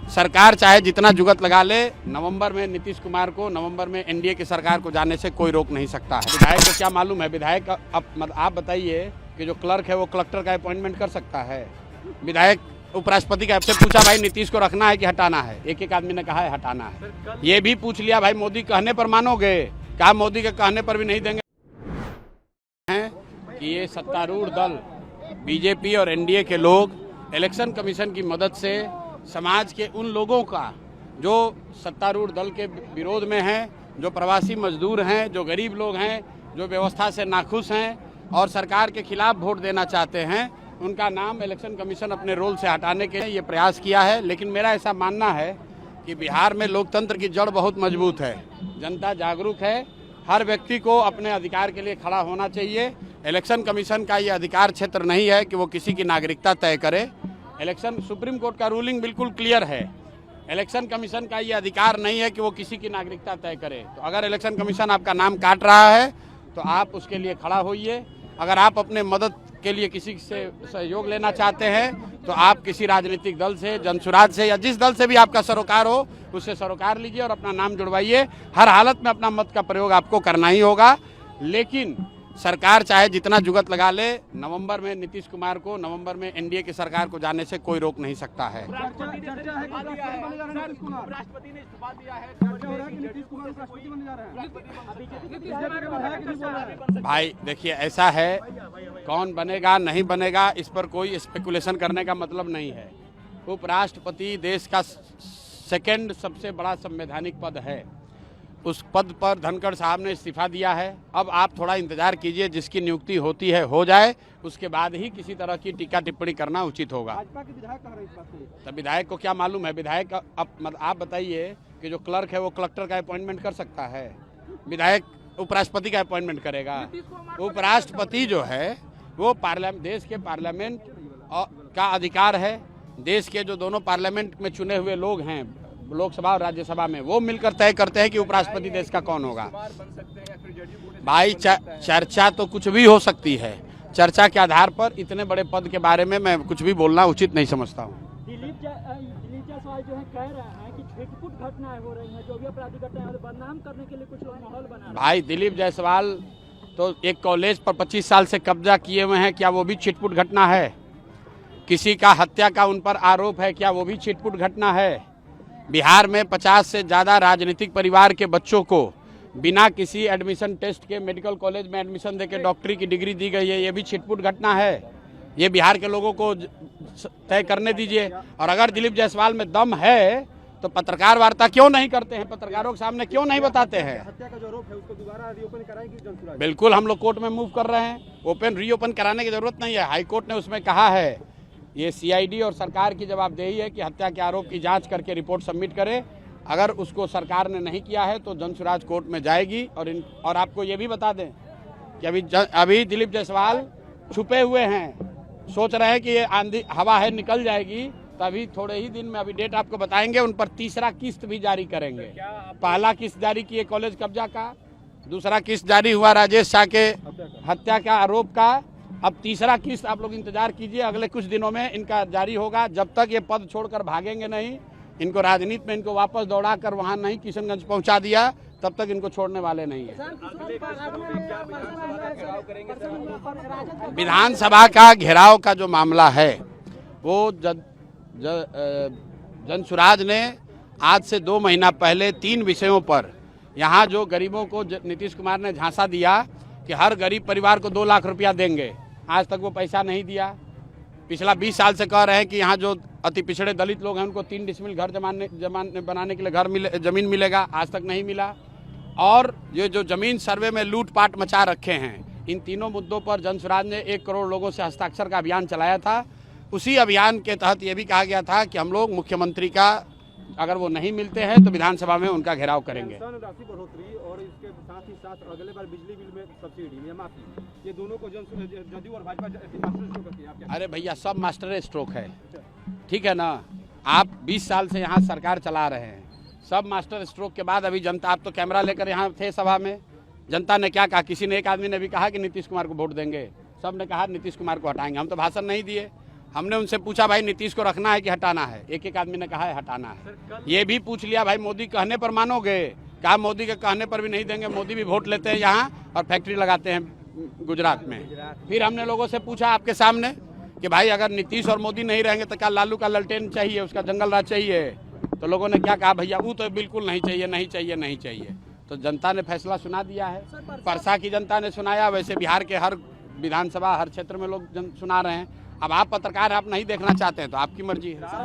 सरकार चाहे जितना जुगत लगा ले, नवंबर में नीतीश कुमार को, नवंबर में एनडीए की सरकार को जाने से कोई रोक नहीं सकता है। विधायक को क्या मालूम है? विधायक आप बताइए कि जो क्लर्क है वो कलेक्टर का अपॉइंटमेंट कर सकता है। विधायक उपराष्ट्रपति का आपसे पूछा भाई नीतीश को रखना है कि हटाना है? एक आदमी ने कहा है हटाना है। ये भी पूछ लिया भाई मोदी कहने पर मानोगे? कहा मोदी के कहने पर भी नहीं देंगे। कि ये सत्तारूढ़ दल बीजेपी और एनडीए के लोग इलेक्शन कमीशन की मदद से समाज के उन लोगों का जो सत्तारूढ़ दल के विरोध में हैं, जो प्रवासी मजदूर हैं, जो गरीब लोग हैं, जो व्यवस्था से नाखुश हैं और सरकार के खिलाफ वोट देना चाहते हैं, उनका नाम इलेक्शन कमीशन अपने रोल से हटाने के लिए ये प्रयास किया है। लेकिन मेरा ऐसा मानना है कि बिहार में लोकतंत्र की जड़ बहुत मजबूत है, जनता जागरूक है, हर व्यक्ति को अपने अधिकार के लिए खड़ा होना चाहिए। इलेक्शन कमीशन का ये अधिकार क्षेत्र नहीं है कि वो किसी की नागरिकता तय करे। इलेक्शन सुप्रीम कोर्ट का रूलिंग बिल्कुल क्लियर है। इलेक्शन कमीशन का ये अधिकार नहीं है कि वो किसी की नागरिकता तय करे। तो अगर इलेक्शन कमीशन आपका नाम काट रहा है तो आप उसके लिए खड़ा होइए। अगर आप अपने मदद के लिए किसी से सहयोग लेना चाहते हैं तो आप किसी राजनीतिक दल से, जनसुराज से या जिस दल से भी आपका सरोकार हो उससे सरोकार लीजिए और अपना नाम जुड़वाइए। हर हालत में अपना मत का प्रयोग आपको करना ही होगा। लेकिन सरकार चाहे जितना जुगत लगा ले, नवंबर में नीतीश कुमार को, नवंबर में एनडीए की सरकार को जाने से कोई रोक नहीं सकता है। भाई देखिए ऐसा है, कौन बनेगा नहीं बनेगा इस पर कोई स्पेकुलेशन करने का मतलब नहीं है। उपराष्ट्रपति देश का सेकंड सबसे बड़ा संवैधानिक पद है। उस पद पर धनखड़ साहब ने इस्तीफा दिया है। अब आप थोड़ा इंतजार कीजिए, जिसकी नियुक्ति होती है हो जाए, उसके बाद ही किसी तरह की टीका टिप्पणी करना उचित होगा। भाजपा के विधायक कह रहे हैं इस बात से। तब विधायक को क्या मालूम है? विधायक आप बताइए कि जो क्लर्क है वो कलेक्टर का अपॉइंटमेंट कर सकता है? विधायक उपराष्ट्रपति का अपॉइंटमेंट करेगा? उपराष्ट्रपति जो है वो देश के पार्लियामेंट का अधिकार है। देश के जो दोनों पार्लियामेंट में चुने हुए लोग हैं, लोकसभा और राज्यसभा में, वो मिलकर तय करते हैं कि उपराष्ट्रपति देश का कौन होगा। भाई चर्चा तो कुछ भी हो सकती है। चर्चा के आधार पर इतने बड़े पद के बारे में मैं कुछ भी बोलना उचित नहीं समझता हूँ। दिलीप जायसवाल जो है कह रहे हैं कि छिटपुट घटनाएं हो रही हैं, जो भी अपराधी घटनाएं बदनाम करने के लिए कुछ लोग माहौल बना रहे हैं। भाई दिलीप जायसवाल तो एक कॉलेज पर 25 साल से कब्जा किए हुए हैं, क्या वो भी छिटपुट घटना है? किसी का हत्या का उन पर आरोप है, क्या वो भी छिटपुट घटना है? बिहार में 50 से ज़्यादा राजनीतिक परिवार के बच्चों को बिना किसी एडमिशन टेस्ट के मेडिकल कॉलेज में एडमिशन देके डॉक्टरी की डिग्री दी गई है, ये भी छिटपुट घटना है। ये बिहार के लोगों को तय करने दीजिए। और अगर दिलीप जायसवाल में दम है तो पत्रकार वार्ता क्यों नहीं करते हैं? पत्रकारों के सामने क्यों नहीं बताते हैं? हत्या का जो आरोप है उसको दोबारा रीओपन कराएंगे जनसुराज? बिल्कुल, हम लोग कोर्ट में मूव कर रहे हैं। रीओपन कराने की जरूरत नहीं है। हाई कोर्ट ने उसमें कहा है, ये सीआईडी और सरकार की जवाबदेही है कि हत्या के आरोप की जांच करके रिपोर्ट सबमिट करे। अगर उसको सरकार ने नहीं किया है तो जनसुराज कोर्ट में जाएगी। और आपको ये भी बता दें कि अभी दिलीप जायसवाल छुपे हुए हैं, सोच रहे हैं कि ये आंधी हवा है निकल जाएगी, तभी थोड़े ही दिन में, अभी डेट आपको बताएंगे, उन पर तीसरा किस्त भी जारी करेंगे। पहला किस्त जारी किए कॉलेज कब्जा का, दूसरा किस्त जारी हुआ राजेश शाह के हत्या का आरोप का, अब तीसरा किस्त आप लोग इंतजार कीजिए, अगले कुछ दिनों में इनका जारी होगा। जब तक ये पद छोड़कर भागेंगे नहीं, इनको राजनीति में इनको वापस दौड़ा कर वहाँ नहीं किशनगंज पहुँचा दिया, तब तक इनको छोड़ने वाले नहीं है। विधानसभा का घेराव का जो मामला है वो जनसुराज ने आज से 2 महीना पहले 3 विषयों पर, यहाँ जो गरीबों को नीतीश कुमार ने झांसा दिया कि हर गरीब परिवार को 2 लाख रुपया देंगे, आज तक वो पैसा नहीं दिया। पिछला 20 साल से कह रहे हैं कि यहाँ जो अति पिछड़े दलित लोग हैं उनको 3 डिसमिल घर बनाने के लिए जमीन मिलेगा, आज तक नहीं मिला। और ये जो जमीन सर्वे में लूटपाट मचा रखे हैं, इन तीनों मुद्दों पर जनसुराज ने 1 करोड़ लोगों से हस्ताक्षर का अभियान चलाया था। उसी अभियान के तहत ये भी कहा गया था कि हम लोग मुख्यमंत्री का, अगर वो नहीं मिलते हैं तो विधानसभा में उनका घेराव करेंगे। राशि बढ़ोतरी और इसके साथ ही साथ अगले बार बिजली बिल में सब्सिडी या माफी, ये दोनों को जदयू और भाजपा मास्टर स्ट्रोक है। अरे भैया, सब मास्टर स्ट्रोक है, ठीक है ना? आप 20 साल से यहाँ सरकार चला रहे हैं, सब मास्टर स्ट्रोक के बाद अभी जनता, आप तो कैमरा लेकर यहाँ थे सभा में, जनता ने क्या कहा? किसी ने, एक आदमी ने भी कहा कि नीतीश कुमार को वोट देंगे, सब ने कहा नीतीश कुमार को हटाएंगे। हम तो भाषण नहीं दिए, हमने उनसे पूछा भाई नीतीश को रखना है कि हटाना है, एक एक आदमी ने कहा है हटाना है। ये भी पूछ लिया भाई मोदी कहने पर मानोगे, कहा मोदी के कहने पर भी नहीं देंगे, मोदी भी वोट लेते हैं यहाँ और फैक्ट्री लगाते हैं गुजरात में। फिर हमने लोगों से पूछा आपके सामने कि भाई अगर नीतीश और मोदी नहीं रहेंगे तो क्या लालू का ललटेन चाहिए, उसका जंगल राज चाहिए? तो लोगों ने क्या कहा, भैया वो तो बिल्कुल नहीं चाहिए, नहीं चाहिए, नहीं चाहिए। तो जनता ने फैसला सुना दिया है, परसा की जनता ने सुनाया, वैसे बिहार के हर विधानसभा हर क्षेत्र में लोग सुना रहे हैं। अब आप पत्रकार आप नहीं देखना चाहते हैं तो आपकी मर्जी है।